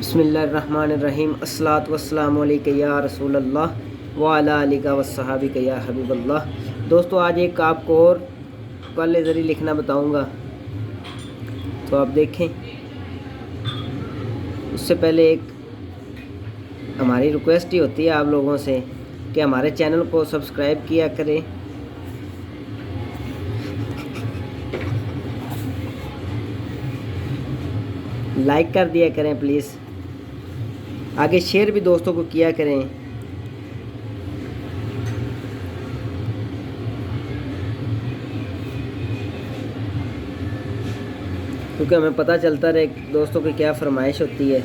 बिस्मिल्लाहिर्रहमानिर्रहीम अस्सलातु वस्सलामु अलैका या रसूलल्लाह व अला आलिका वस्सहाबिका या हबीबल्लाह। दोस्तों, आज एक आपको और पल्ले ज़री लिखना बताऊंगा, तो आप देखें। उससे पहले एक हमारी रिक्वेस्ट ही होती है आप लोगों से कि हमारे चैनल को सब्सक्राइब किया करें, लाइक कर दिया करें प्लीज़, आगे शेयर भी दोस्तों को किया करें। क्योंकि हमें पता चलता रहे दोस्तों की क्या फरमाइश होती है।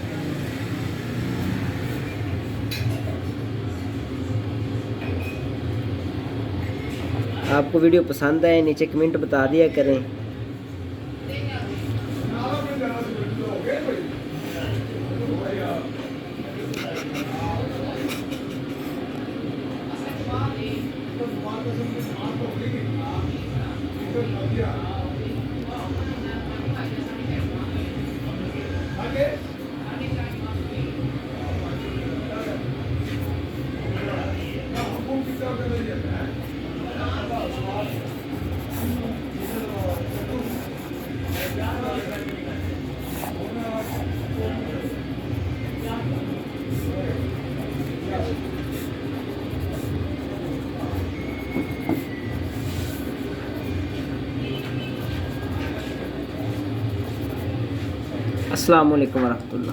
आपको वीडियो पसंद आए नीचे कमेंट बता दिया करें। अस्सलामु अलैकुम वरहमतुल्लाह।